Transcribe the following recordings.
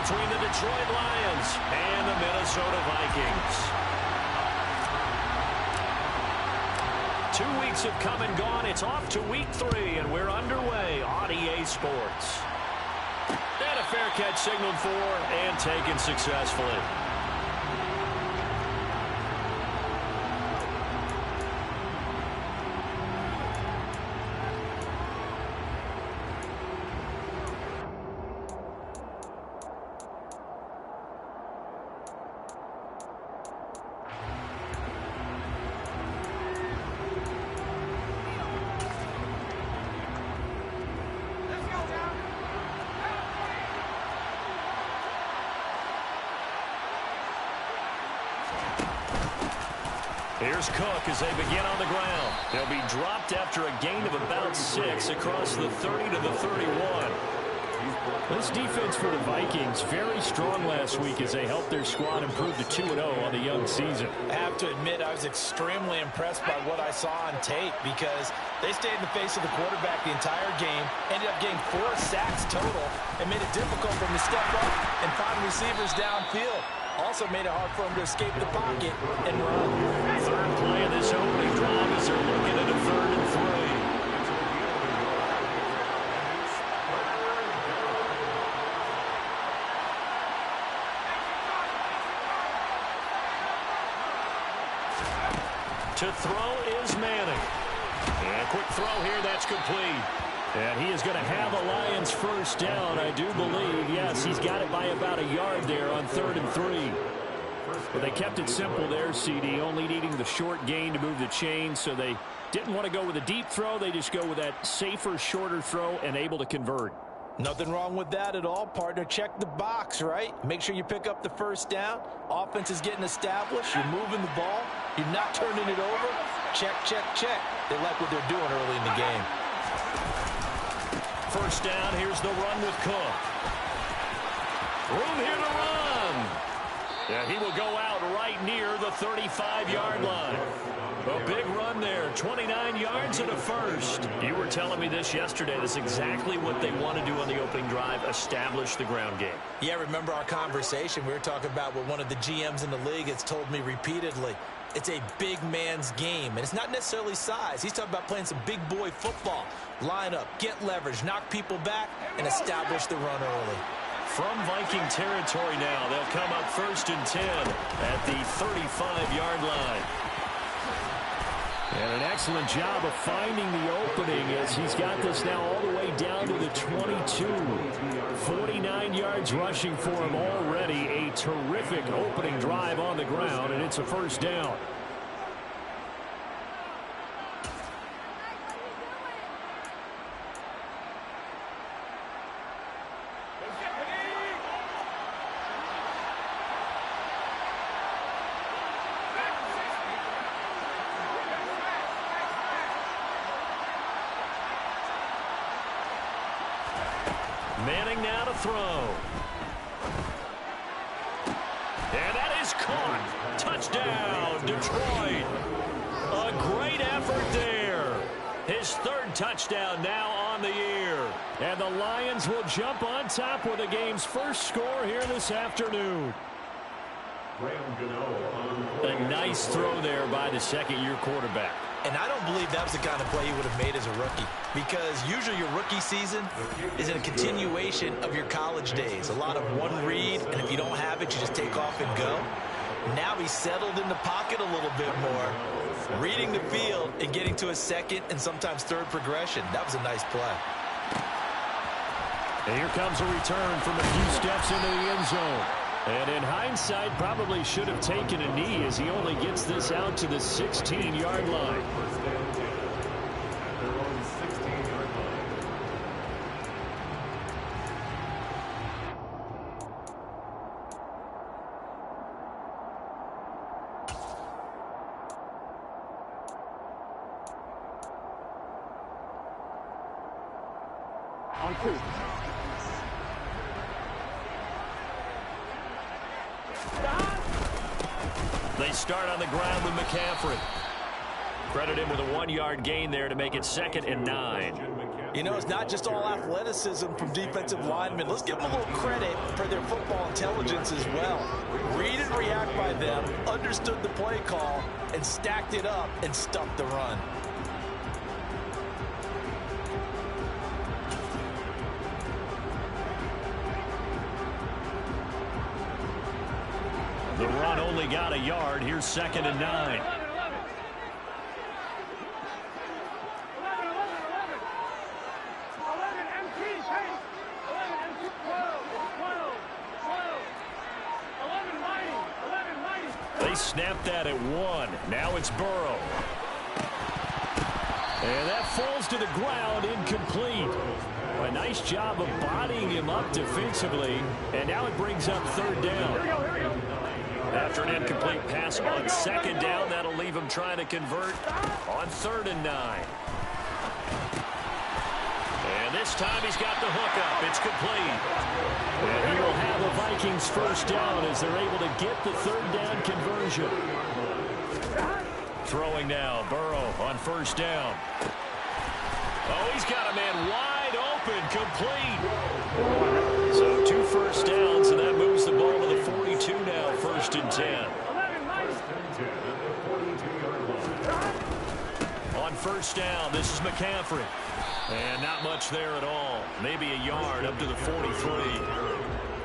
between the Detroit Lions and the Minnesota Vikings. 2 weeks have come and gone. It's off to week 3, and we're underway on EA Sports. And a fair catch signaled for and taken successfully. Here's Cook as they begin on the ground. They'll be dropped after a gain of about 6 across the 30 to the 31. This defense for the Vikings, very strong last week as they helped their squad improve to 2-0 on the young season. I have to admit, I was extremely impressed by what I saw on tape because they stayed in the face of the quarterback the entire game, ended up getting 4 sacks total, and made it difficult for him to step up and find receivers downfield. Also made it hard for him to escape the pocket and run. Third play of this opening drive as they're looking at a 3rd and 3. To throw is Manning. And a quick throw here, that's complete. And he is going to have a Lions first down, I do believe. Yes, he's got it by about a yard there on 3rd and 3. But they kept it simple there, CD, only needing the short gain to move the chain, so they didn't want to go with a deep throw. They just go with that safer, shorter throw and able to convert. Nothing wrong with that at all, partner. Check the box, right? Make sure you pick up the first down. Offense is getting established. You're moving the ball. You're not turning it over. Check, check, check. They like what they're doing early in the game. First down, here's the run with Cook. Room here to run. Yeah, he will go out right near the 35-yard line. A big run there, 29 yards and a first. You were telling me this yesterday. That's exactly what they want to do on the opening drive, establish the ground game. Yeah, remember our conversation? We were talking about what one of the GMs in the league has told me repeatedly. It's a big man's game, and it's not necessarily size. He's talking about playing some big boy football. Line up, get leverage, knock people back, and establish the run early. From Viking territory now, they'll come up 1st and 10 at the 35-yard line. And an excellent job of finding the opening as he's got this now all the way down to the 22. 49 yards rushing for him already. A terrific opening drive on the ground, and it's a first down. Manning now to throw. And that is caught. Touchdown, Detroit. A great effort there. His 3rd touchdown now on the year. And the Lions will jump on top with the game's first score here this afternoon. A nice throw there by the second-year quarterback. And I don't believe that was the kind of play he would have made as a rookie, because usually your rookie season is a continuation of your college days. A lot of one read, and if you don't have it, you just take off and go. Now he's settled in the pocket a little bit more, reading the field and getting to a 2nd and sometimes 3rd progression. That was a nice play. And here comes a return from a few steps into the end zone. And in hindsight, probably should have taken a knee as he only gets this out to the 16-yard line. On 2. They start on the ground with McCaffrey. Credit him with a 1-yard gain there to make it 2nd and 9. You know, it's not just all athleticism from defensive linemen. Let's give them a little credit for their football intelligence as well. Read and react by them, understood the play call, and stacked it up and stuffed the run. The run only got a yard. Here's 2nd and 9. They snapped that at 1. Now it's Burrow. And that falls to the ground, incomplete. A nice job of bodying him up defensively. And now it brings up 3rd down. After an incomplete pass on 2nd down, that'll leave him trying to convert on 3rd and 9. And this time he's got the hook up. It's complete. And he will have the Vikings 1st down as they're able to get the 3rd down conversion. Throwing now, Burrow on 1st down. Oh, he's got a man wide open, complete. So 2 first downs, and that moves the ball to the 42 now, 1st and 10. On 1st down, this is McCaffrey. And not much there at all. Maybe a yard up to the 43.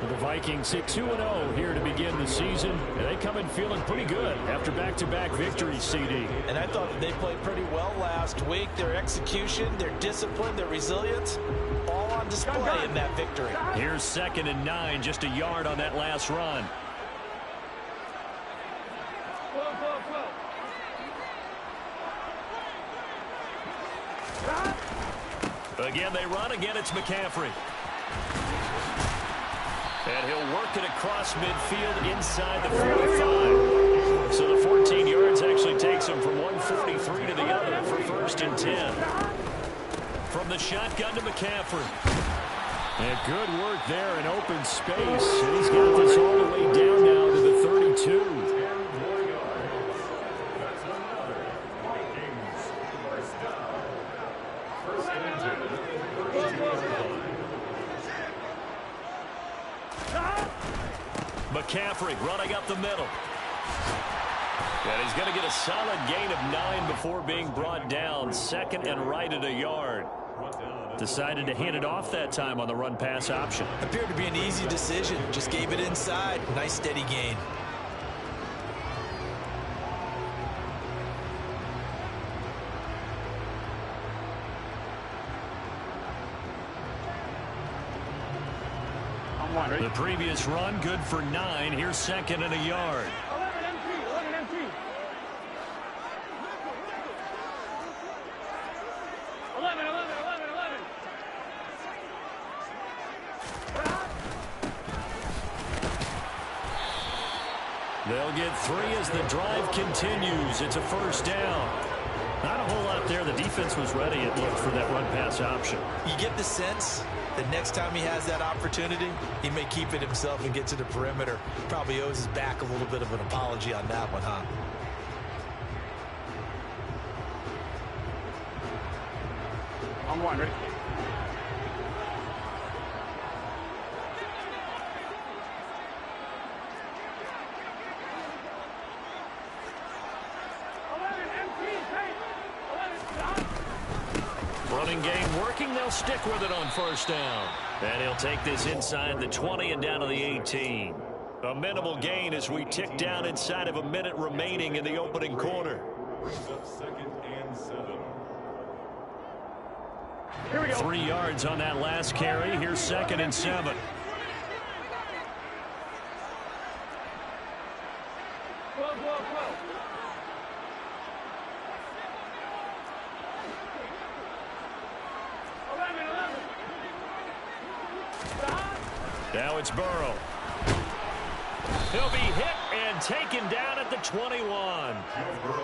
The Vikings sit 2-0 here to begin the season. And they come in feeling pretty good after back-to-back victories, CD. And I thought that they played pretty well last week. Their execution, their discipline, their resilience, all on display in that victory. Here's 2nd and 9, just a yard on that last run. Again, they run. Again, it's McCaffrey. And he'll work it across midfield inside the 45. So the 14 yards actually takes him from 143 to the other for 1st and 10. From the shotgun to McCaffrey. And good work there in open space. And he's got this all the way down now to the 32. McCaffrey running up the middle. And he's going to get a solid gain of 9 before being brought down. 2nd and right at a yard. Decided to hand it off that time on the run-pass option. Appeared to be an easy decision. Just gave it inside. Nice steady gain. The previous run, good for 9. Here's 2nd and a yard. 11 empty. 11. They'll get 3 as the drive continues. It's a 1st down. Not a whole lot there. The defense was ready, it looked, for that run-pass option. You get the sense that next time he has that opportunity, he may keep it himself and get to the perimeter. Probably owes his back a little bit of an apology on that one, huh? On 1, ready? Running game working. They'll stick with it on 1st down. And he'll take this inside the 20 and down to the 18. A minimal gain as we tick down inside of a minute remaining in the opening quarter. 3 yards on that last carry. Here's 2nd and 7. Now it's Burrow. He'll be hit and taken down at the 21.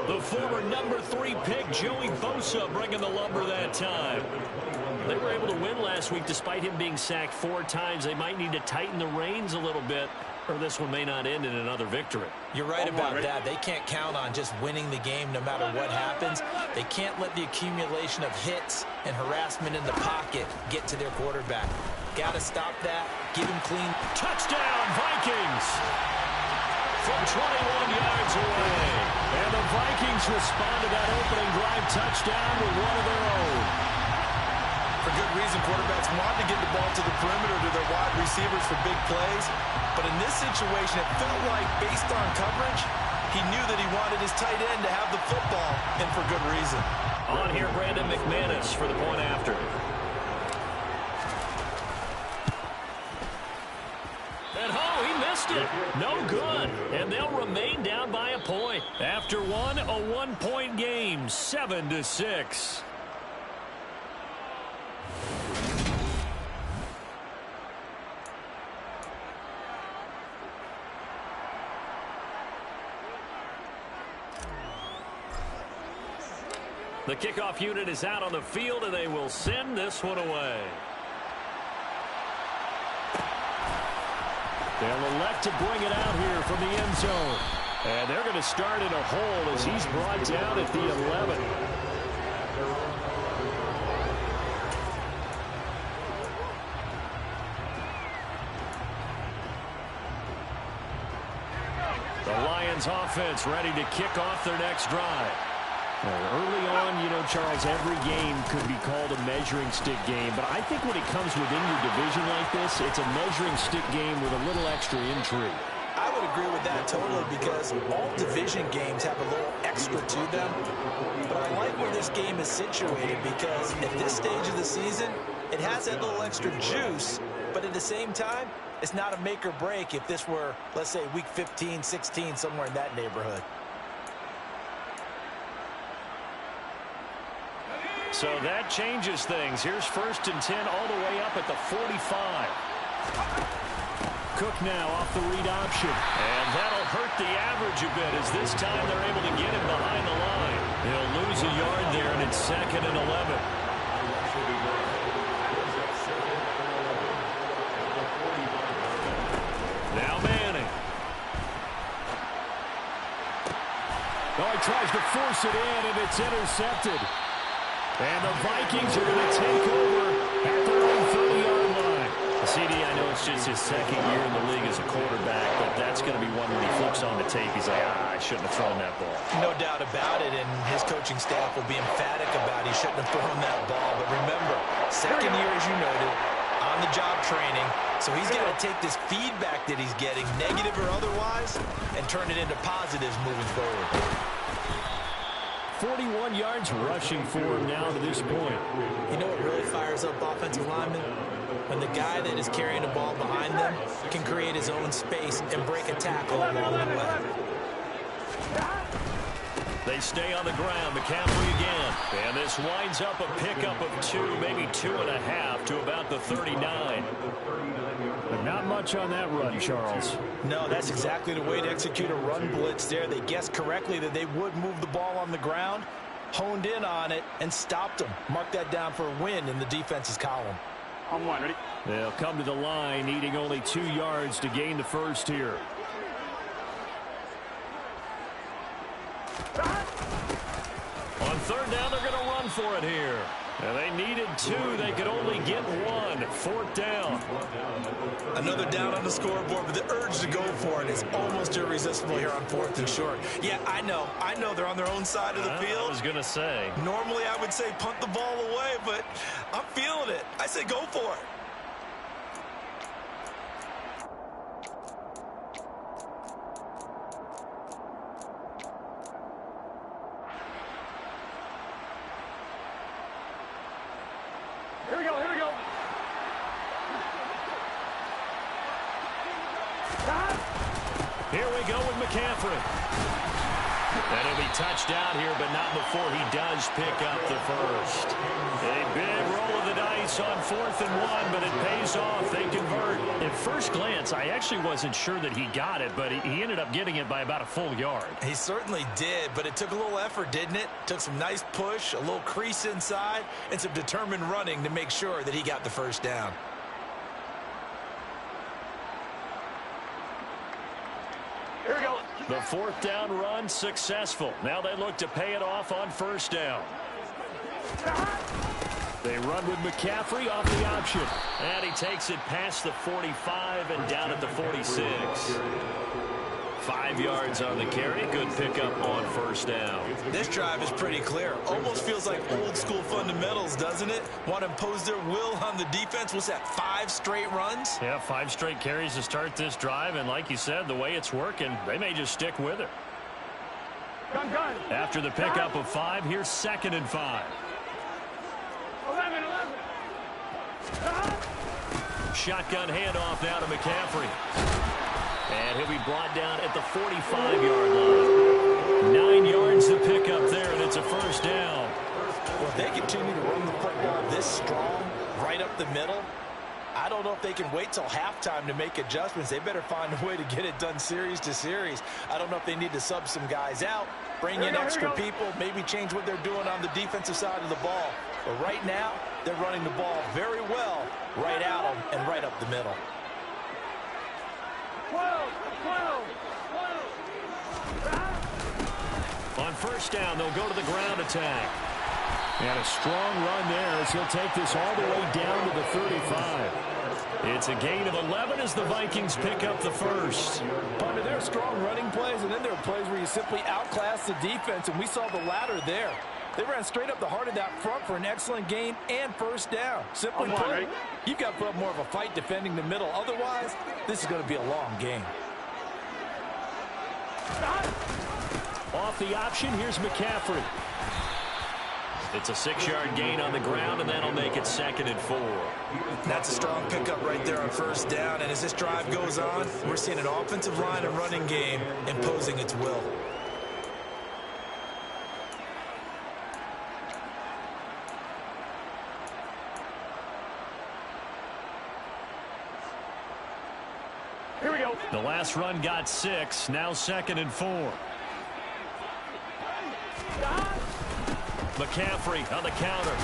The former number 3 pick, Joey Bosa, bringing the lumber that time. They were able to win last week despite him being sacked 4 times. They might need to tighten the reins a little bit or this one may not end in another victory. You're right about that. They can't count on just winning the game no matter what happens. They can't let the accumulation of hits and harassment in the pocket get to their quarterback. Got to stop that. Give him clean. Touchdown, Vikings! From 21 yards away. And the Vikings respond to that opening drive touchdown with one of their own. For good reason, quarterbacks want to get the ball to the perimeter to their wide receivers for big plays. But in this situation, it felt like, based on coverage, he knew that he wanted his tight end to have the football, and for good reason. On here, Brandon McManus for the point after. And he missed it. No good. And they'll remain down by a point. After a one-point game, 7-6. The kickoff unit is out on the field, and they will send this one away. They'll elect to bring it out here from the end zone. And they're going to start in a hole as he's brought down at the 11. The Lions offense ready to kick off their next drive. Early on, you know, Charles, every game could be called a measuring stick game. But I think when it comes within your division like this, it's a measuring stick game with a little extra intrigue. I would agree with that totally, because all division games have a little extra to them. But I like where this game is situated, because at this stage of the season, it has that little extra juice. But at the same time, it's not a make or break if this were, let's say, week 15, 16, somewhere in that neighborhood. So that changes things. Here's 1st and 10 all the way up at the 45. Cook now off the read option. And that'll hurt the average a bit, as this time they're able to get him behind the line. He'll lose a yard there, and it's 2nd and 11. Now Manning. He tries to force it in, and it's intercepted. And the Vikings are going to take over at their own 30-yard line. CD, I know it's just his 2nd year in the league as a quarterback, but that's going to be one when he flips on the tape. He's like, I shouldn't have thrown that ball. No doubt about it, and his coaching staff will be emphatic about he shouldn't have thrown that ball. But remember, 2nd year, as you noted, on-the-job training. So he's got to take this feedback that he's getting, negative or otherwise, and turn it into positives moving forward. 41 yards rushing for him now to this point. You know what really fires up offensive linemen? When the guy that is carrying the ball behind them can create his own space and break a tackle along the way. They stay on the ground. McCaffrey again. And this winds up a pickup of 2, maybe 2.5 to about the 39. But not much on that run, Charles. No, that's exactly the way to execute a run blitz there. They guessed correctly that they would move the ball on the ground, honed in on it, and stopped them. Mark that down for a win in the defense's column. On one, ready? They'll come to the line, needing only 2 yards to gain the first here. On 3rd down, they're going to run for it here. And they needed 2. They could only get 1. 4th down. Another down on the scoreboard, but the urge to go for it is almost irresistible here on 4th and short. Yeah, I know they're on their own side of the field. I was going to say. Normally, I would say punt the ball away, but I'm feeling it. I say go for it. Here we go, here we go. Here we go with McCaffrey. And he'll be touched out here, but not before he does pick up the first. A big roll of the dice on 4th and 1, but it pays off. They convert. At first glance, I actually wasn't sure that he got it, but he ended up getting it by about a full yard. He certainly did, but it took a little effort, didn't it? Took some nice push, a little crease inside, and some determined running to make sure that he got the first down. Here we go. The fourth down run successful. Now they look to pay it off on first down. They run with McCaffrey off the option. And he takes it past the 45 and down at the 46. 5 yards on the carry. Good pickup on first down. This drive is pretty clear. Almost feels like old school fundamentals, doesn't it? Want to impose their will on the defense. What's that, 5 straight runs? Yeah, 5 straight carries to start this drive. And like you said, the way it's working, they may just stick with it. Gun. After the pickup of 5, here's 2nd and 5. 11. Shotgun handoff now to McCaffrey. And he'll be brought down at the 45-yard line. 9 yards to pick up there, and it's a first down. Well, if they continue to run the football this strong, right up the middle, I don't know if they can wait till halftime to make adjustments. They better find a way to get it done series to series. I don't know if they need to sub some guys out, bring in extra people, maybe change what they're doing on the defensive side of the ball. But right now, they're running the ball very well right at them and right up the middle. 12. On first down, they'll go to the ground attack. And a strong run there as he'll take this all the way down to the 35. It's a gain of 11 as the Vikings pick up the first. Under there are strong running plays, and then there are plays where you simply outclass the defense, and we saw the latter there. They ran straight up the heart of that front for an excellent gain and first down. Simply put, you've got to put up more of a fight defending the middle. Otherwise, this is going to be a long game. Off the option, here's McCaffrey. It's a 6-yard gain on the ground, and that'll make it 2nd and 4. That's a strong pickup right there on first down. And as this drive goes on, we're seeing an offensive line and running game imposing its will. Here we go. The last run got 6, now 2nd and 4. McCaffrey on the counter.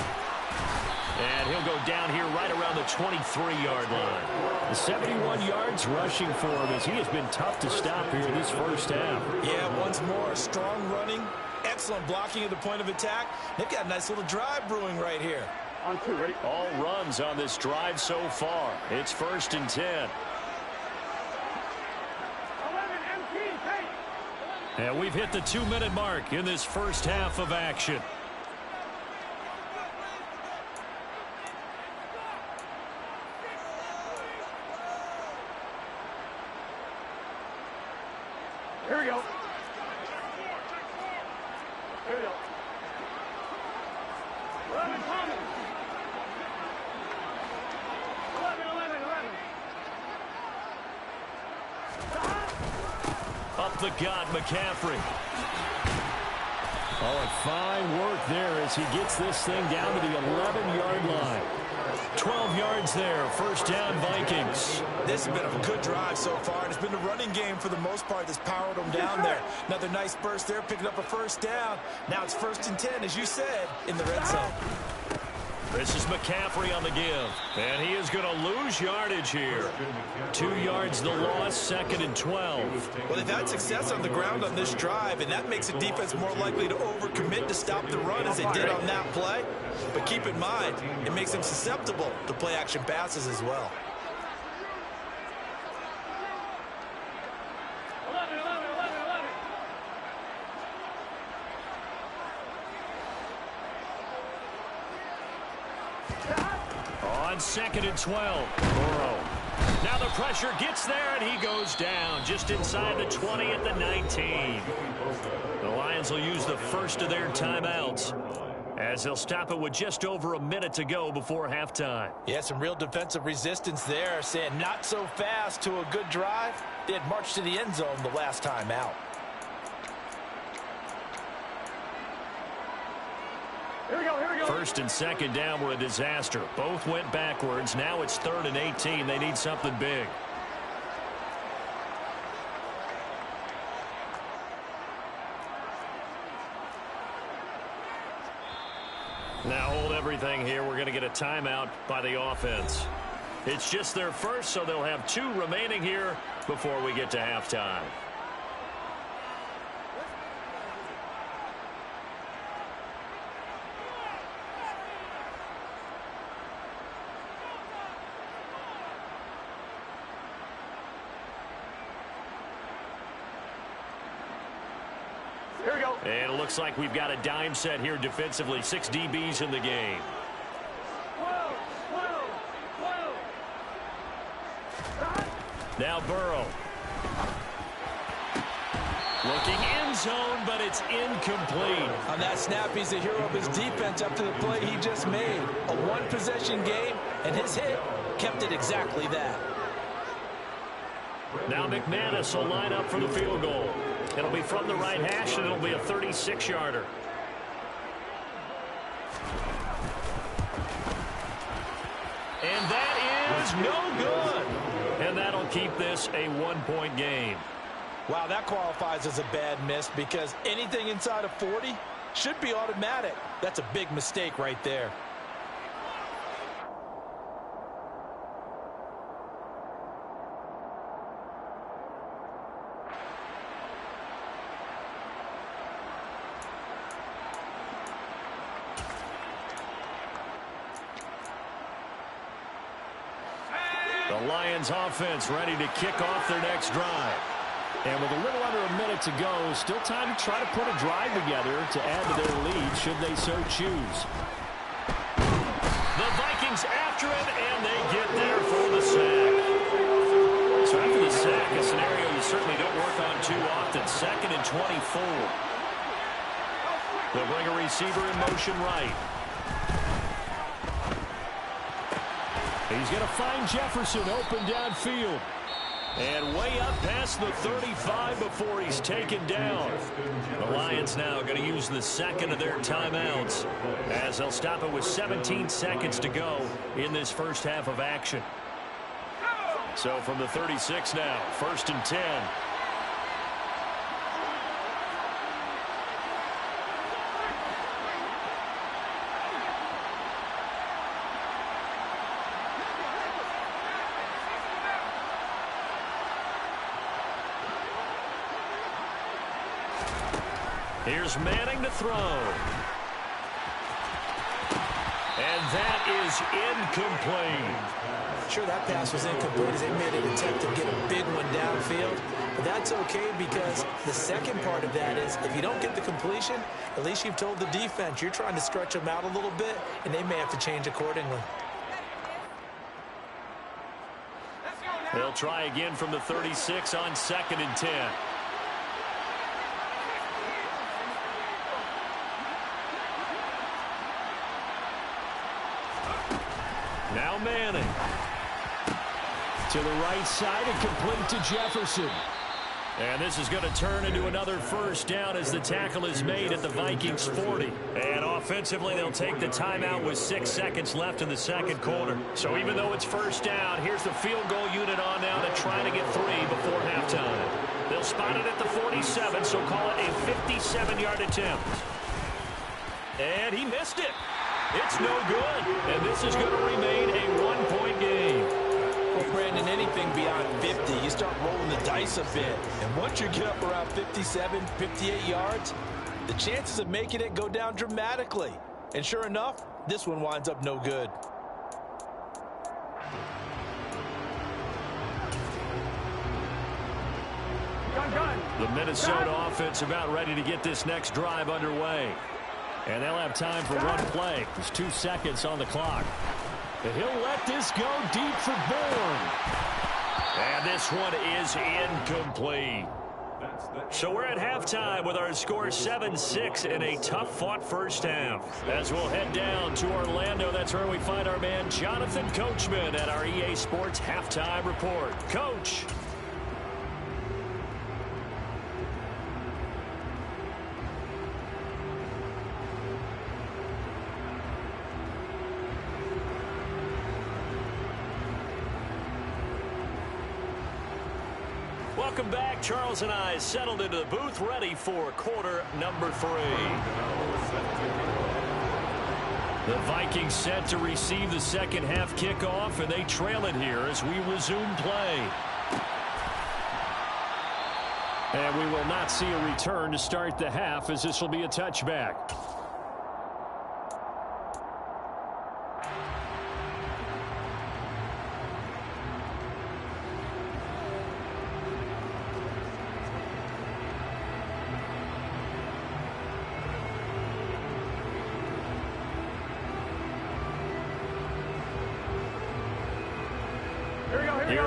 And he'll go down here right around the 23-yard line. The 71 yards rushing for him as he has been tough to stop here this first half. Yeah, once more, strong running, excellent blocking at the point of attack. They've got a nice little drive brewing right here. On 2, ready? All runs on this drive so far. It's 1st and 10. 11, MT, take. And we've hit the 2-minute mark in this first half of action. Here we go. Here we go. 11 coming. 11. Up the gut, McCaffrey. Oh, and fine work there as he gets this thing down to the 11-yard line. 12 yards there, first down Vikings. This has been a good drive so far, and it's been the running game for the most part that's powered them down there. Another nice burst there, picking up a first down. Now it's 1st and 10, as you said, in the red zone. This is McCaffrey on the give, and he is going to lose yardage here. 2 yards the loss, 2nd and 12. Well, they've had success on the ground on this drive, and that makes the defense more likely to overcommit to stop the run as they did on that play. But keep in mind, it makes them susceptible to play-action passes as well. 11. On 2nd and 12, Burrow. Now the pressure gets there, and he goes down just inside the 20 at the 19. The Lions will use the first of their timeouts as they'll stop it with just over a minute to go before halftime. Yeah, some real defensive resistance there, saying not so fast to a good drive. They had marched to the end zone the last time out. Here we go. 1st and 2nd down were a disaster. Both went backwards. Now it's 3rd and 18. They need something big. Now hold everything here. We're going to get a timeout by the offense. It's just their first, so they'll have 2 remaining here before we get to halftime. Here we go. And it looks like we've got a dime set here defensively. 6 DBs in the game. 12, 12, 12. Now Burrow. Looking end zone, but it's incomplete. On that snap, he's the hero of his defense after the play he just made. A one-possession game, and his hit kept it exactly that. Now McManus will line up for the field goal. It'll be from the right hash, and it'll be a 36-yarder. And that is no good. And that'll keep this a one-point game. Wow, that qualifies as a bad miss because anything inside of 40 should be automatic. That's a big mistake right there. The Lions offense ready to kick off their next drive. And with a little under a minute to go, still time to try to put a drive together to add to their lead should they so choose. The Vikings after it, and they get there for the sack. So after the sack, a scenario you certainly don't work on too often. 2nd and 24. They'll bring a receiver in motion right. He's going to find Jefferson open downfield. And way up past the 35 before he's taken down. The Lions now going to use the second of their timeouts as they'll stop it with 17 seconds to go in this first half of action. So from the 36 now, 1st and 10. Here's Manning to throw. And that is incomplete. Sure, that pass was incomplete as they made an attempt to get a big one downfield. But that's okay because the second part of that is if you don't get the completion, at least you've told the defense you're trying to stretch them out a little bit, and they may have to change accordingly. They'll try again from the 36 on 2nd and 10. Now Manning. To the right side and complete to Jefferson. And this is going to turn into another first down as the tackle is made at the Vikings 40. And offensively, they'll take the timeout with 6 seconds left in the second quarter. So even though it's first down, here's the field goal unit on now to try to get 3 before halftime. They'll spot it at the 47, so call it a 57-yard attempt. And he missed it. It's no good. And this is going to remain a one-point game. Well, Brandon, anything beyond 50, you start rolling the dice a bit. And once you get up around 57, 58 yards, the chances of making it go down dramatically. And sure enough, this one winds up no good. The Minnesota offense about ready to get this next drive underway. And they'll have time for one play. There's 2 seconds on the clock. And he'll let this go deep for Bourne. And this one is incomplete. So we're at halftime with our score 7-6 in a tough-fought first half. As we'll head down to Orlando, that's where we find our man Jonathan Coachman at our EA Sports Halftime Report. Coach. Welcome back. Charles and I settled into the booth ready for quarter number 3. The Vikings set to receive the second half kickoff, and they trail it here as we resume play. And we will not see a return to start the half as this will be a touchback.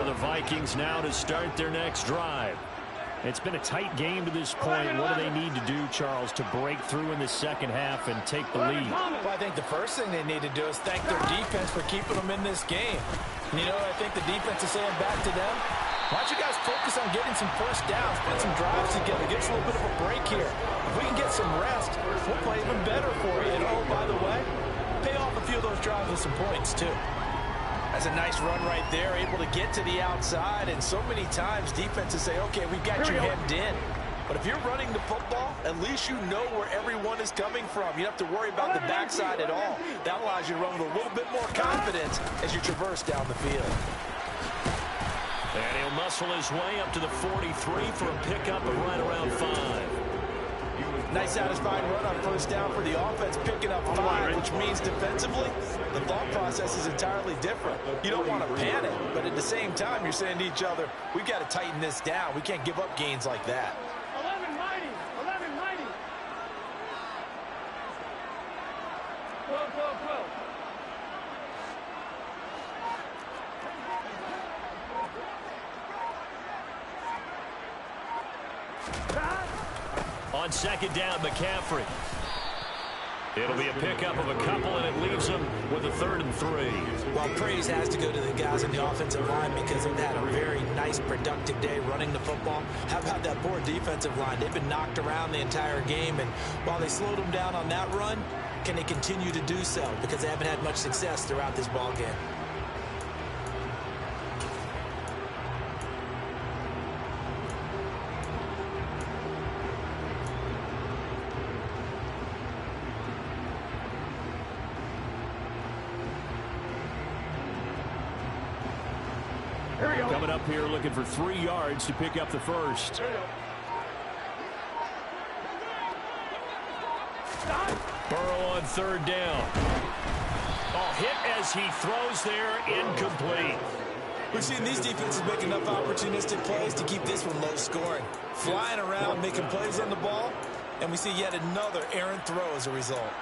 the Vikings now to start their next drive. It's been a tight game to this point. What do they need to do, Charles, to break through in the second half and take the lead? Well, I think the first thing they need to do is thank their defense for keeping them in this game. And you know, I think the defense is saying back to them, why don't you guys focus on getting some first downs, put some drives together, give us a little bit of a break here. If we can get some rest, we'll play even better for you. And oh, by the way, pay off a few of those drives with some points, too. That's a nice run right there, able to get to the outside. And so many times defenses say, okay, we've got you hemmed in. But if you're running the football, at least you know where everyone is coming from. You don't have to worry about the backside at all. That allows you to run with a little bit more confidence as you traverse down the field. And he'll muscle his way up to the 43 for a pickup of right around 5. Nice satisfying run on first down for the offense, picking up 5, which means defensively, the thought process is entirely different. You don't want to panic, but at the same time, you're saying to each other, we've got to tighten this down. We can't give up gains like that. 11-90, 11-90. 12, 12, 12. On second down, McCaffrey. It'll be a pickup of a couple, and it leaves them with a 3rd and 3. Well, praise has to go to the guys on the offensive line because they've had a very nice, productive day running the football. How about that poor defensive line? They've been knocked around the entire game, and while they slowed them down on that run, can they continue to do so? Because they haven't had much success throughout this ball game. Coming up here looking for 3 yards to pick up the first. Burrow on 3rd down. Oh, hit as he throws there, incomplete. We've seen these defenses make enough opportunistic plays to keep this one low scoring. Flying around, making plays on the ball, and we see yet another errant throw as a result.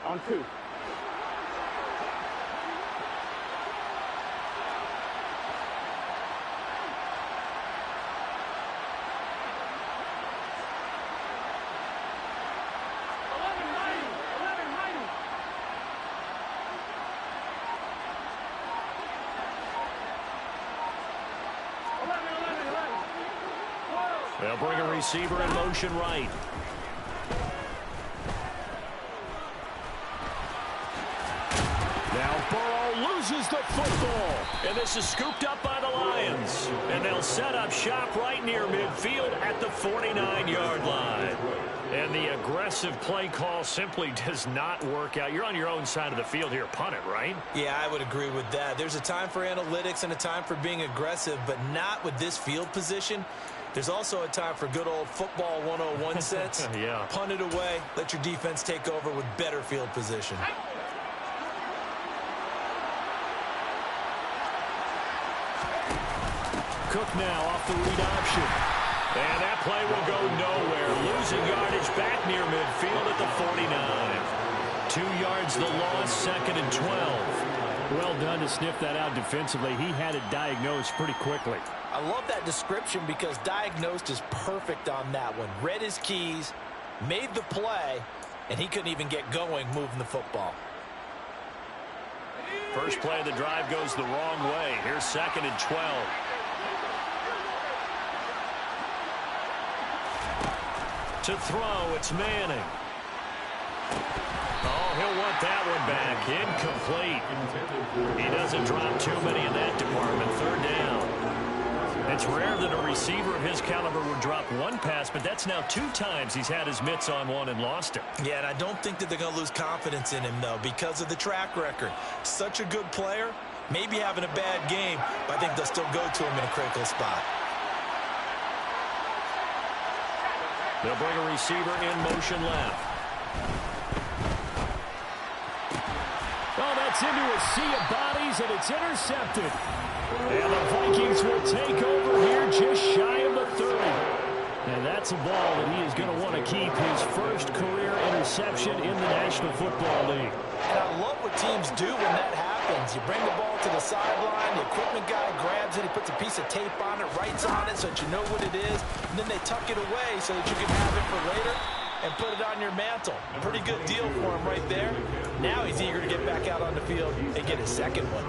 On 2. They'll bring a receiver in motion right. Now Burrow loses the football. And this is scooped up by the Lions. And they'll set up shop right near midfield at the 49-yard line. And the aggressive play call simply does not work out. You're on your own side of the field here. Punt it, right? Yeah, I would agree with that. There's a time for analytics and a time for being aggressive, but not with this field position. There's also a time for good old football 101 sense. Yeah. Punt it away. Let your defense take over with better field position. Cook now off the read option. And that play will go nowhere. Losing yardage back near midfield at the 49. 2 yards the loss, 2nd and 12. Well done to sniff that out defensively. He had it diagnosed pretty quickly. I love that description because diagnosed is perfect on that one. Read his keys, made the play, and he couldn't even get going moving the football. First play of the drive goes the wrong way. Here's 2nd and 12. To throw, it's Manning. Oh, he'll want that one back. Incomplete. He doesn't drop too many in that department. 3rd down. It's rare that a receiver of his caliber would drop one pass, but that's now 2 times he's had his mitts on one and lost it. Yeah, and I don't think that they're going to lose confidence in him, though, because of the track record. Such a good player, maybe having a bad game, but I think they'll still go to him in a critical spot. They'll bring a receiver in motion left. Oh, that's into a sea of bodies, and it's intercepted. And the Vikings will take over here just shy of that's a ball that he is going to want to keep, his first career interception in the National Football League. And I love what teams do when that happens. You bring the ball to the sideline, the equipment guy grabs it, he puts a piece of tape on it, writes on it so that you know what it is, and then they tuck it away so that you can have it for later and put it on your mantle. Pretty good deal for him right there. Now he's eager to get back out on the field and get his second one.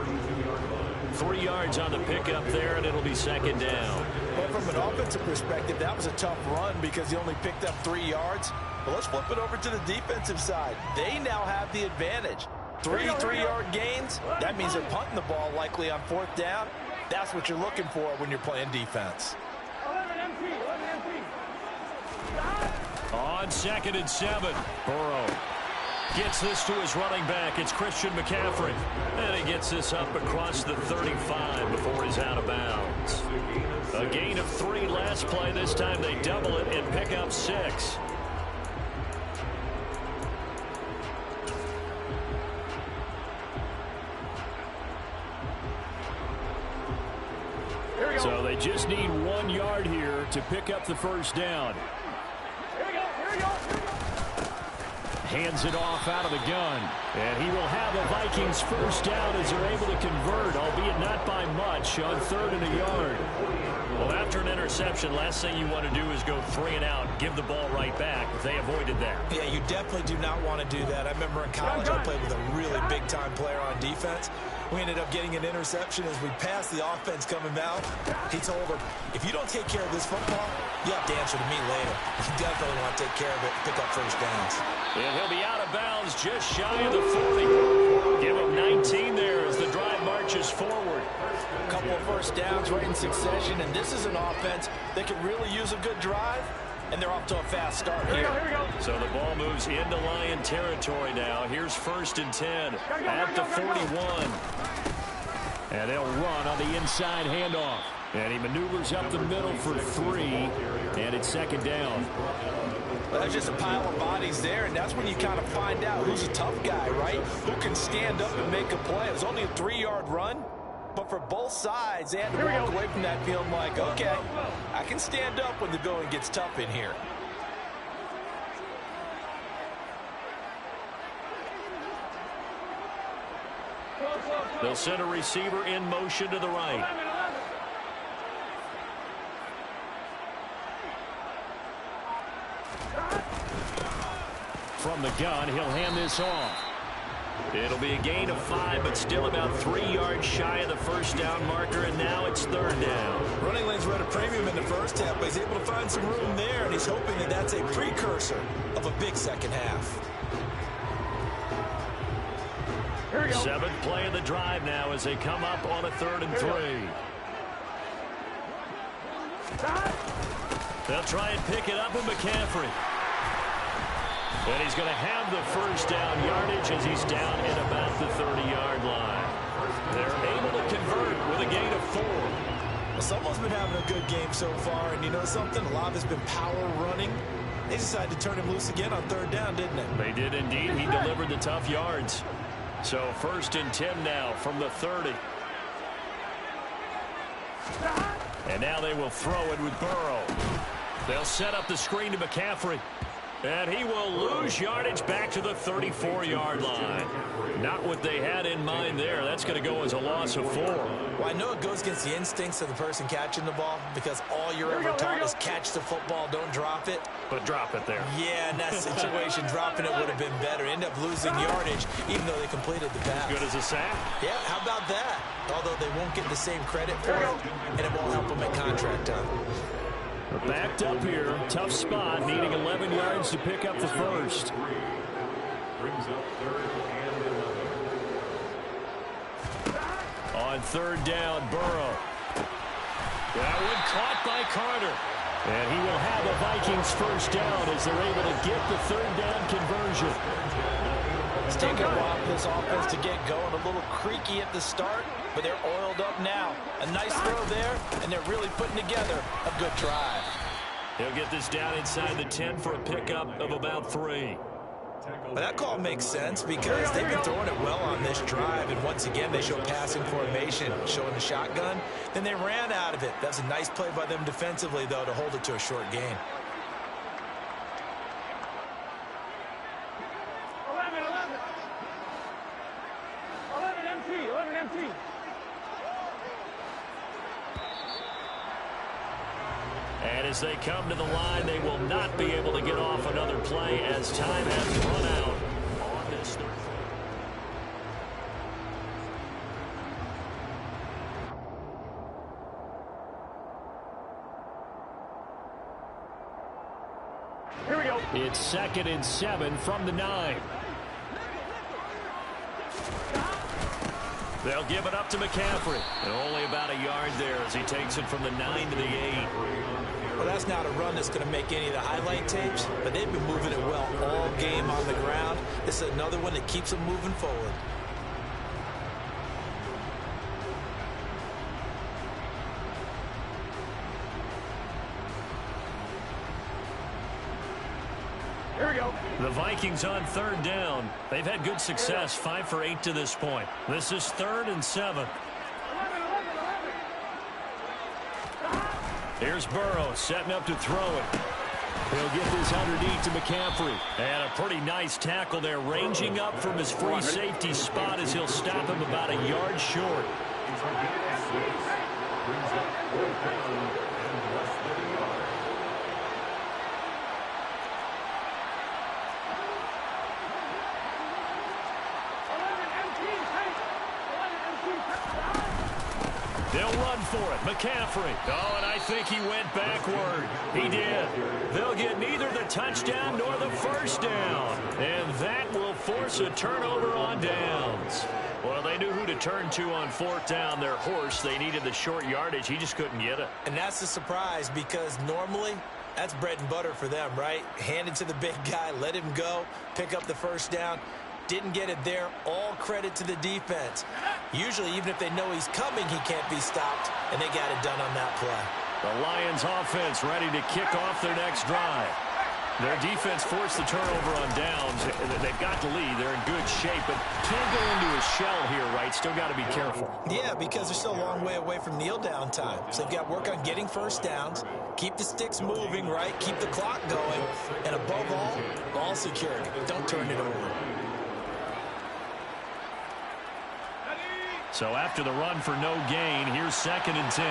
3 yards on the pickup there, and it'll be second down. Well, from an offensive perspective, that was a tough run because he only picked up 3 yards. But let's flip it over to the defensive side. They now have the advantage. 3 3-yard gains. That means they're punting the ball likely on 4th down. That's what you're looking for when you're playing defense. 11 MP. On 2nd and 7, Burrow gets this to his running back. It's Christian McCaffrey. And he gets this up across the 35 before he's out of bounds. A gain of 3 last play. This time they double it and pick up 6. So they just need 1 yard here to pick up the first down. Here we go. Hands it off out of the gun. And he will have a Vikings first down as they're able to convert, albeit not by much, on 3rd and a yard. Well, after an interception, last thing you want to do is go 3 and out, give the ball right back. They avoided that. Yeah, you definitely do not want to do that. I remember in college I played with a really big-time player on defense. We ended up getting an interception as we passed the offense coming out. He told her, if you don't take care of this football, you have to answer to me later. You definitely want to take care of it, pick up first downs. And he'll be out of bounds just shy of the 40. Give him 19 there as the drive marches forward. A couple of first downs right in succession, and this is an offense that could really use a good drive, and they're off to a fast start here. Here we go. So the ball moves into Lion territory now. Here's 1st and 10 at the 41. And they'll run on the inside handoff. And he maneuvers up the middle for 3, and it's 2nd down. Well, there's just a pile of bodies there, and that's when you kind of find out who's a tough guy, right? Who can stand up and make a play. It was only a 3-yard run, but for both sides, they had to walk away from that feeling like, okay, I can stand up when the going gets tough in here. They'll send a receiver in motion to the right. From the gun, he'll hand this off. It'll be a gain of 5, but still about 3 yards shy of the first down marker, and now it's 3rd down. Running lanes were at a premium in the first half, but he's able to find some room there, and he's hoping that that's a precursor of a big second half. 7th play of the drive now as they come up on a 3rd and 3. They'll try and pick it up with McCaffrey. And he's going to have the first down yardage as he's down at about the 30-yard line. They're able to convert with a gain of 4. Well, someone's been having a good game so far, and you know something? A lot of it's been power running. They decided to turn him loose again on 3rd down, didn't they? They did indeed. He delivered the tough yards. So 1st and 10 now from the 30. And now they will throw it with Burrow. They'll set up the screen to McCaffrey. And he will lose yardage back to the 34-yard line. Not what they had in mind there. That's going to go as a loss of 4. Well, I know it goes against the instincts of the person catching the ball because all you're ever taught is catch the football, don't drop it. But drop it there. Yeah, in that situation, dropping it would have been better. End up losing yardage even though they completed the pass. Good as a sack. Yeah, how about that? Although they won't get the same credit for it, and it won't help them at contract time. They're backed up here. Tough spot, needing 11 yards to pick up the first. On 3rd down, Burrow. That one caught by Carter. And he will have a Vikings first down as they're able to get the 3rd down conversion. It's taken a while for this offense to get going. A little creaky at the start, but they're oiled up now. A nice throw there, and they're really putting together a good drive. He'll get this down inside the 10 for a pickup of about 3. But that call makes sense because they've been throwing it well on this drive, and once again they show passing formation, showing the shotgun. Then they ran out of it. That's a nice play by them defensively, though, to hold it to a short gain. as they come to the line, they will not be able to get off another play as time has run out on this third. Here we go. It's 2nd and 7 from the 9. They'll give it up to McCaffrey. And only about a yard there as he takes it from the 9 to the 8. Well, that's not a run that's going to make any of the highlight tapes, but they've been moving it well all game on the ground. This is another one that keeps them moving forward. Here we go. The Vikings on 3rd down. They've had good success, 5 for 8 to this point. This is 3rd and 7. Here's Burrow setting up to throw it. He'll get this underneath to McCaffrey. And a pretty nice tackle there, ranging up from his free safety spot as he'll stop him about a yard short. They'll run for it. McCaffrey. Oh, and I think he went backward. He did. They'll get neither the touchdown nor the first down. And that will force a turnover on downs. Well, they knew who to turn to on 4th down. Their horse, they needed the short yardage. He just couldn't get it. And that's a surprise because normally that's bread and butter for them, right? Hand it to the big guy, let him go, pick up the first down. Didn't get it there. All credit to the defense. Usually, even if they know he's coming, he can't be stopped, and they got it done on that play. The Lions offense ready to kick off their next drive. Their defense forced the turnover on downs. They've got the lead. They're in good shape, but can't go into a shell here, right? Still got to be careful. Yeah, because they're still a long way away from kneel down time. So they've got to work on getting first downs, keep the sticks moving, right? Keep the clock going, and above all, ball security. Don't turn it over. So after the run for no gain, here's 2nd and 10.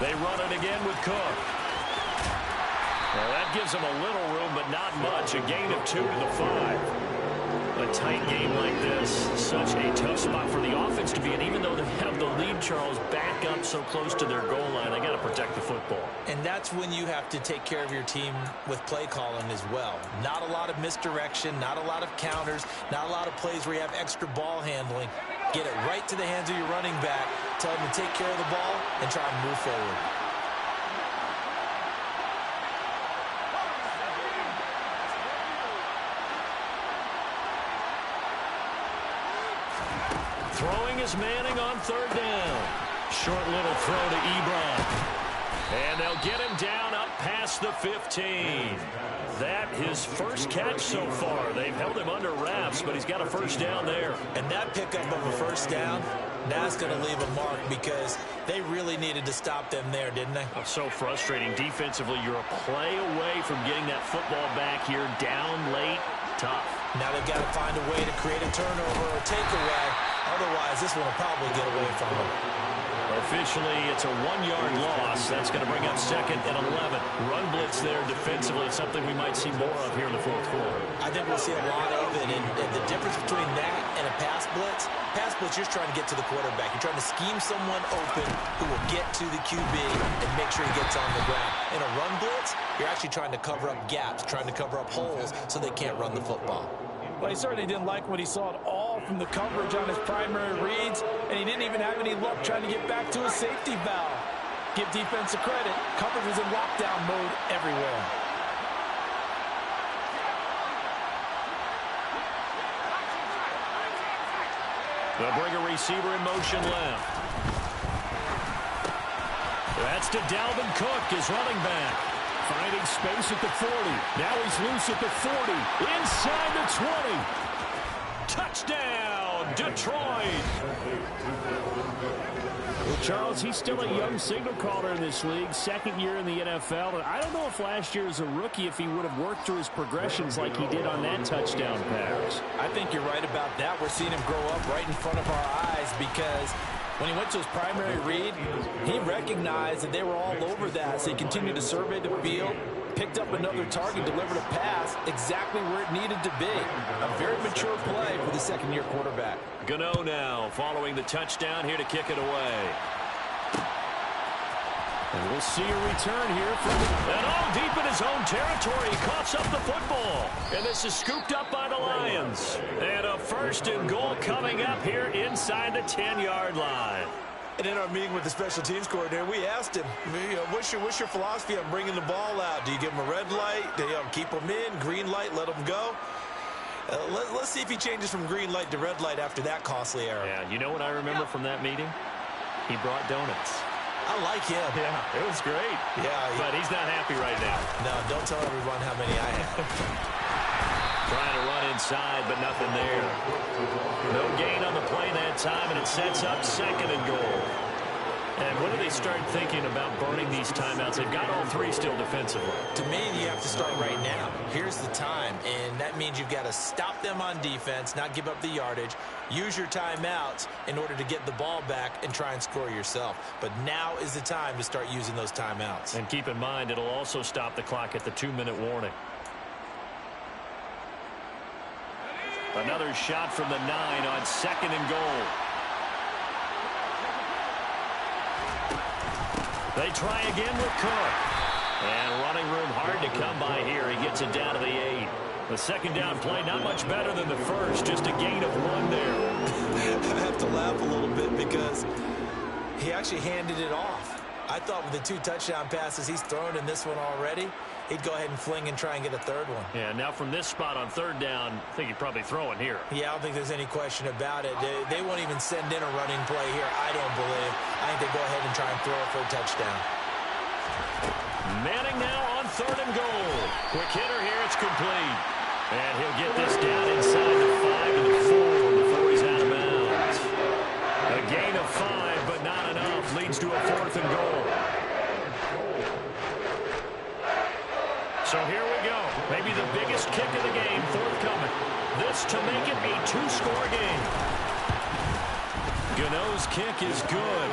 They run it again with Cook. Well, that gives them a little room, but not much. A gain of 2 to the 5. A tight game like this, such a tough spot for the offense to be in. Even though they have the lead, Charles, back up so close to their goal line, they got to protect the football. And that's when you have to take care of your team with play calling as well. Not a lot of misdirection, not a lot of counters, not a lot of plays where you have extra ball handling. Get it right to the hands of your running back, tell him to take care of the ball, and try and move forward. Throwing is Manning on 3rd down. Short little throw to Ebron. And they'll get him down up past the 15. That his first catch so far. They've held him under wraps, but he's got a first down there. And that pickup of a first down, that's going to leave a mark because they really needed to stop them there, didn't they? Oh, so frustrating. Defensively, you're a play away from getting that football back here. Down late, tough. Now they've got to find a way to create a turnover or takeaway. Otherwise, this one will probably get away from them. Officially, it's a 1-yard loss. That's going to bring up 2nd and 11. Run blitz there defensively, something we might see more of here in the 4th quarter. I think we'll see a lot of it. And the difference between that and a pass blitz, you're just trying to get to the quarterback. You're trying to scheme someone open who will get to the QB and make sure he gets on the ground. In a run blitz, you're actually trying to cover up gaps, trying to cover up holes so they can't run the football. Well, he certainly didn't like what he saw at all from the coverage on his primary reads, and he didn't even have any luck trying to get back to his safety valve. Give defense a credit. Coverage was in lockdown mode everywhere. They'll bring a receiver in motion left. That's to Dalvin Cook, his running back. Finding space at the 40. Now he's loose at the 40. Inside the 20. Touchdown, Detroit. Well, Charles, he's still a young signal caller in this league. 2nd year in the NFL. And I don't know if last year as a rookie, if he would have worked through his progressions like he did on that touchdown pass. I think you're right about that. We're seeing him grow up right in front of our eyes because When he went to his primary read, he recognized that they were all over that, so he continued to survey the field, picked up another target, delivered a pass exactly where it needed to be. A very mature play for the second-year quarterback. Gano now following the touchdown here to kick it away. And we'll see a return here from and all deep in his own territory. He coughs up the football. And this is scooped up by the Lions. And a first and goal coming up here inside the 10-yard line. And in our meeting with the special teams coordinator, we asked him, what's your philosophy on bringing the ball out? Do you give him a red light? Do you keep him in? Green light, let him go? Let's see if he changes from green light to red light after that costly error. Yeah, you know what I remember from that meeting? He brought donuts. I like him. Yeah, it was great. Yeah, but he's not happy right now. No, don't tell everyone how many I have. Trying to run inside, but nothing there. No gain on the play that time, and it sets up second and goal. And when do they start thinking about burning these timeouts? They've got all three still defensively. To me, you have to start right now. Here's the time, and that means you've got to stop them on defense, not give up the yardage, use your timeouts in order to get the ball back and try and score yourself. But now is the time to start using those timeouts. And keep in mind, it'll also stop the clock at the 2-minute warning. Another shot from the 9 on second and goal. They try again with Cook. And running room hard to come by here. He gets it down to the 8. The second down play not much better than the first. Just a gain of 1 there. I have to laugh a little bit because he actually handed it off. I thought with the 2 touchdown passes he's thrown in this one already, he'd go ahead and fling and try and get a third one. Yeah, now from this spot on third down, I think he'd probably throw it here. Yeah, I don't think there's any question about it. They won't even send in a running play here, I don't believe. I think they go ahead and try and throw it for a touchdown. Manning now on third and goal. Quick hitter here, it's complete. And he'll get this down inside the 5 to the 4 before he's out of bounds. A gain of 5, but not enough. Leads to a 4th and goal. So here we go. Maybe the biggest kick of the game forthcoming. This to make it a 2-score game. Gano's kick is good.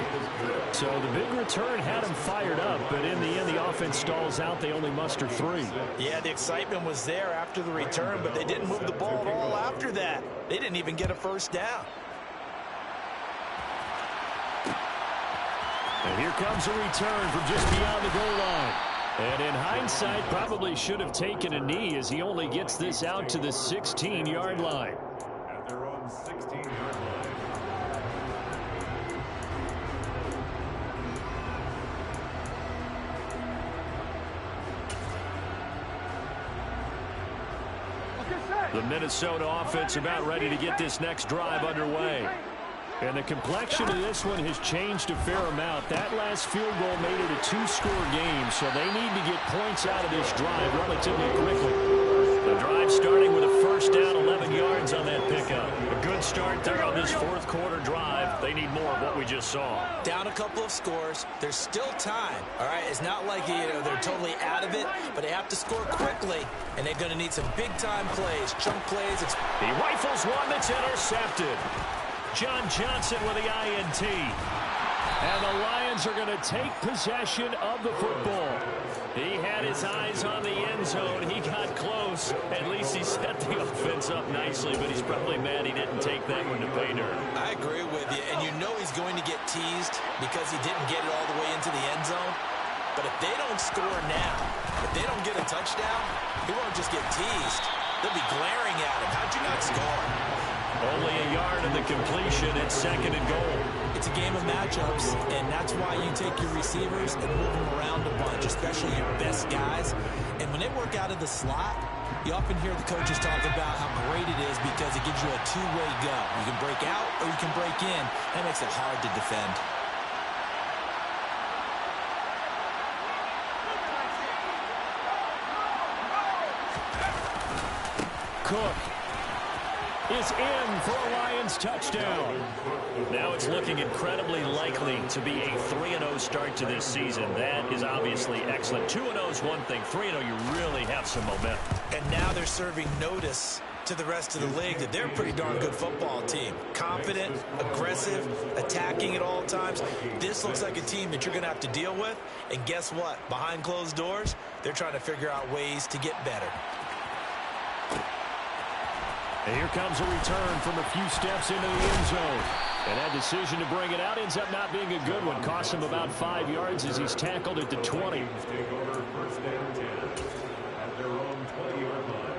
So the big return had him fired up, but in the end, the offense stalls out. They only muster 3. Yeah, the excitement was there after the return, but they didn't move the ball at all after that. They didn't even get a first down. And here comes a return from just beyond the goal line. And in hindsight, probably should have taken a knee as he only gets this out to the 16-yard line. At their own 16-yard line. The Minnesota offense about ready to get this next drive underway. And the complexion of this one has changed a fair amount. That last field goal made it a 2-score game, so they need to get points out of this drive relatively quickly. The drive starting with a first down, 11 yards on that pickup. A good start there on this fourth quarter drive. They need more of what we just saw. Down a couple of scores. There's still time. All right, it's not like they're totally out of it, but they have to score quickly, and they're going to need some big-time plays, chunk plays. He rifles one that's intercepted. John Johnson with the INT. And the Lions are going to take possession of the football. He had his eyes on the end zone. He got close. At least he set the offense up nicely, but he's probably mad he didn't take that one to pay dirt. I agree with you, and you know he's going to get teased because he didn't get it all the way into the end zone. But if they don't score now, if they don't get a touchdown, he won't just get teased. They'll be glaring at him. How'd you not score? Only a yard in the completion at second and goal. It's a game of matchups, and that's why you take your receivers and move them around a bunch, especially your best guys. And when they work out of the slot, you often hear the coaches talk about how great it is because it gives you a two-way go. You can break out or you can break in. That makes it hard to defend. Cook is in for a Lions touchdown. Now it's looking incredibly likely to be a 3-0 start to this season. That is obviously excellent. 2-0 is one thing. 3-0, you really have some momentum. And now they're serving notice to the rest of the league that they're a pretty darn good football team. Confident, aggressive, attacking at all times. This looks like a team that you're going to have to deal with. And guess what? Behind closed doors, they're trying to figure out ways to get better. And here comes a return from a few steps into the end zone. And that decision to bring it out ends up not being a good one. Costs him about 5 yards as he's tackled at the 20. Take over first down 10 at their own 20-yard line.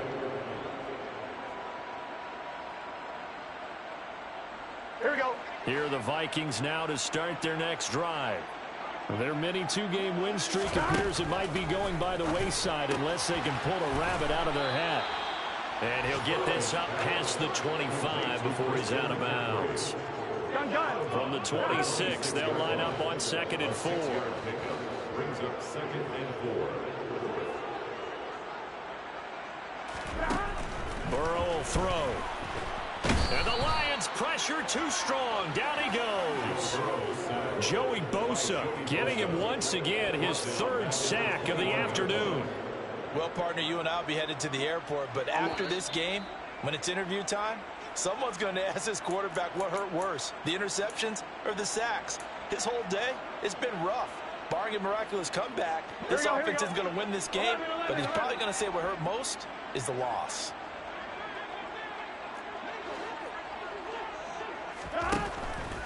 Here we go. Here are the Vikings now to start their next drive. Their mini two-game win streak appears it might be going by the wayside unless they can pull a rabbit out of their hat. And he'll get this up past the 25 before he's out of bounds. Gun. From the 26, they'll line up on 2nd and 4. Brings up 2nd and 4. Burrow will throw. And the Lions pressure too strong. Down he goes. Joey Bosa getting him once again his 3rd sack of the afternoon. Well, partner, you and I will be headed to the airport, but after this game, when it's interview time, someone's going to ask this quarterback what hurt worse, the interceptions or the sacks. His whole day, it's been rough. Barring a miraculous comeback, this offense isn't going to win this game, but he's probably going to say what hurt most is the loss.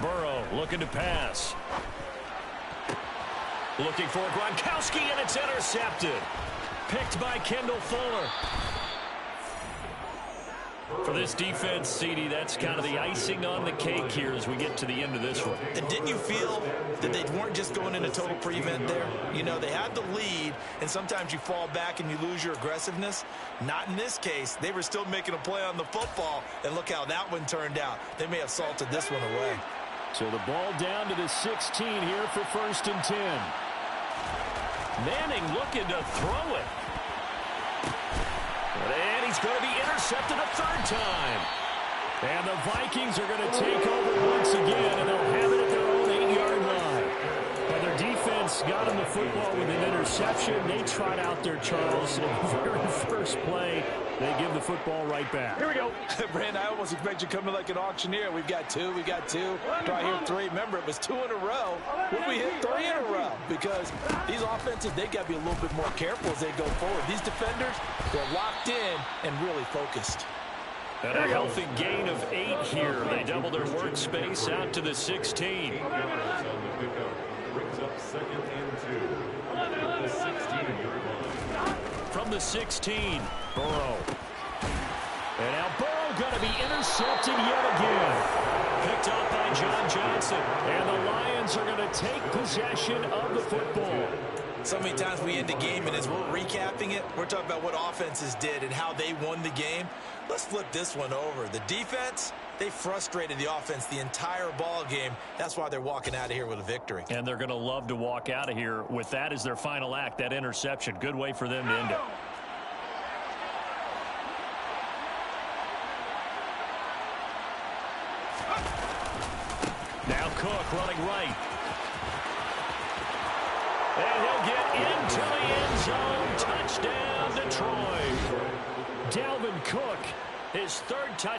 Burrow looking to pass. Looking for Gronkowski, and it's intercepted. Picked by Kendall Fuller. For this defense, CD, that's kind of the icing on the cake here as we get to the end of this one. And didn't you feel that they weren't just going in a total prevent there? You know, they had the lead, and sometimes you fall back and you lose your aggressiveness. Not in this case. They were still making a play on the football, and look how that one turned out. They may have salted this one away. So the ball down to the 16 here for 1st and 10. Manning looking to throw it. And he's going to be intercepted a 3rd time. And the Vikings are going to take over once again, and they'll have it at their own 8-yard line. But their defense got him the football with an interception. They trot out there, Charles, and the very first play, they give the football right back. Here we go. Brandon, I almost expect you coming like an auctioneer. We've got 2, we got 2. Try here 3. Remember, it was 2 in a row. Would we hit 3 in a row? Because these offenses, they got to be a little bit more careful as they go forward. These defenders, they're locked in and really focused. And a healthy gain of 8 here. They double their workspace out to the 16. Brings up 2nd and 2 at the 16-yard line. From the 16, Burrow. And now Burrow going to be intercepted yet again. Picked up by John Johnson. And the Lions are going to take possession of the football. So many times we end the game, and as we're recapping it, we're talking about what offenses did and how they won the game. Let's flip this one over. The defense, they frustrated the offense the entire ball game. That's why they're walking out of here with a victory. And they're going to love to walk out of here with that as their final act, that interception. Good way for them to end it. Now Cook running right. And he'll get into the end zone. Touchdown, Detroit. Dalvin Cook, his 3rd touchdown.